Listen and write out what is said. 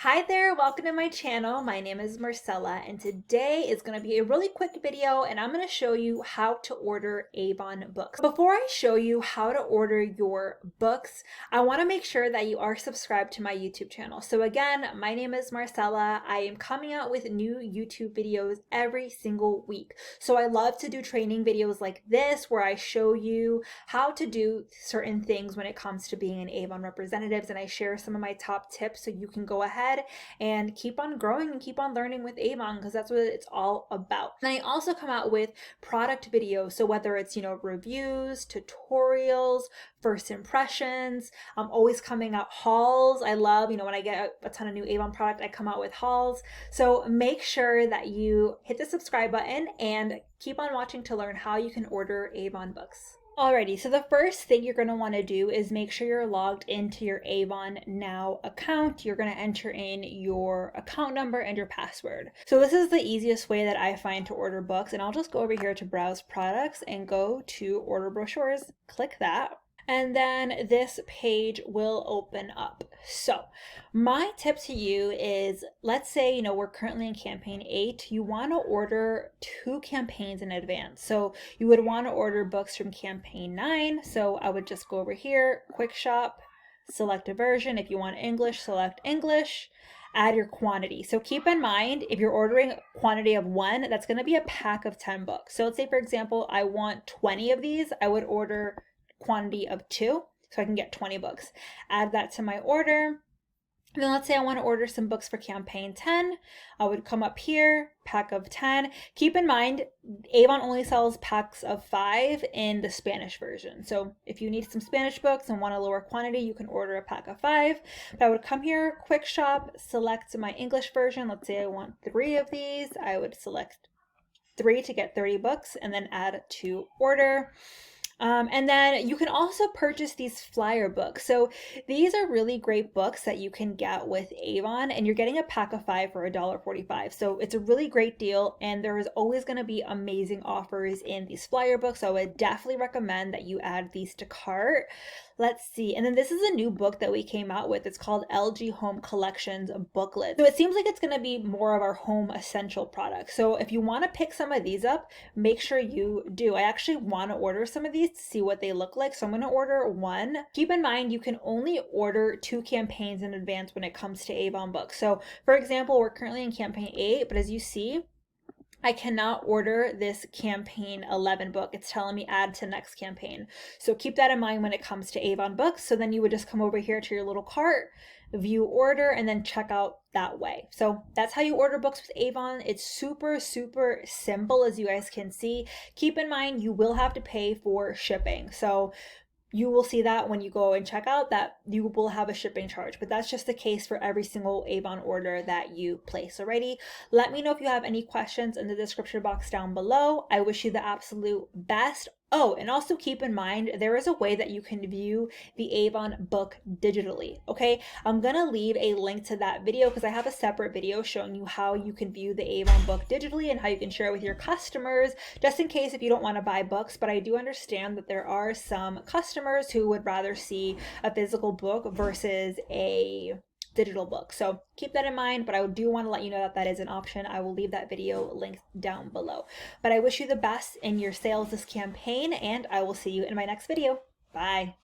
Hi there, welcome to my channel. My name is Marcella and today is going to be a really quick video and I'm going to show you how to order Avon books. Before I show you how to order your books, I want to make sure that you are subscribed to my YouTube channel. So again, my name is Marcella. I am coming out with new YouTube videos every single week. So I love to do training videos like this where I show you how to do certain things when it comes to being an Avon representative, and I share some of my top tips so you can go ahead and keep on growing and keep on learning with Avon, because that's what it's all about. And I also come out with product videos, so whether it's reviews, tutorials, first impressions. I'm always coming out hauls. I love when I get a ton of new Avon product, I come out with hauls. So make sure that you hit the subscribe button and keep on watching to learn how you can order Avon books. Alrighty, so the first thing you're going to want to do is make sure you're logged into your AvonNow account. You're going to enter in your account number and your password. So this is the easiest way that I find to order books, and I'll just go over here to browse products and go to order brochures. Click that. And then this page will open up. So my tip to you is, let's say, we're currently in campaign 8. You want to order 2 campaigns in advance. So you would want to order books from campaign 9. So I would just go over here, quick shop, select a version. If you want English, select English. Add your quantity. So keep in mind, if you're ordering a quantity of 1, that's going to be a pack of 10 books. So let's say, for example, I want 20 of these. I would order quantity of 2 so I can get 20 books. Add that to my order. And then let's say I want to order some books for campaign 10. I would come up here, pack of 10. Keep in mind, Avon only sells packs of 5 in the Spanish version. So if you need some Spanish books and want a lower quantity, you can order a pack of 5. But I would come here, quick shop, select my English version. Let's say I want 3 of these. I would select 3 to get 30 books and then add to order. And then you can also purchase these flyer books. So these are really great books that you can get with Avon, and you're getting a pack of 5 for $1.45. So it's a really great deal, and there is always going to be amazing offers in these flyer books. So I would definitely recommend that you add these to cart. Let's see. And then this is a new book that we came out with. It's called LG Home Collections Booklet. So it seems like it's going to be more of our home essential products. So if you want to pick some of these up, make sure you do. I actually want to order some of these to see what they look like. So I'm going to order 1. Keep in mind, you can only order 2 campaigns in advance when it comes to Avon books. So for example, we're currently in campaign 8, but as you see, I cannot order this campaign 11 book. It's telling me add to next campaign. So keep that in mind when it comes to Avon books. So then you would just come over here to your little cart, view order, and then check out that way. So that's how you order books with Avon. It's super, super simple, as you guys can see. Keep in mind, you will have to pay for shipping. So you will see that when you go and check out that you will have a shipping charge, but that's just the case for every single Avon order that you place. Alrighty, let me know if you have any questions in the description box down below. I wish you the absolute best. Oh, and also keep in mind, there is a way that you can view the Avon book digitally, okay? I'm gonna leave a link to that video because I have a separate video showing you how you can view the Avon book digitally and how you can share it with your customers, just in case if you don't want to buy books. But I do understand that there are some customers who would rather see a physical book versus a digital book. So keep that in mind, but I do want to let you know that that is an option. I will leave that video linked down below. But I wish you the best in your sales this campaign, and I will see you in my next video. Bye.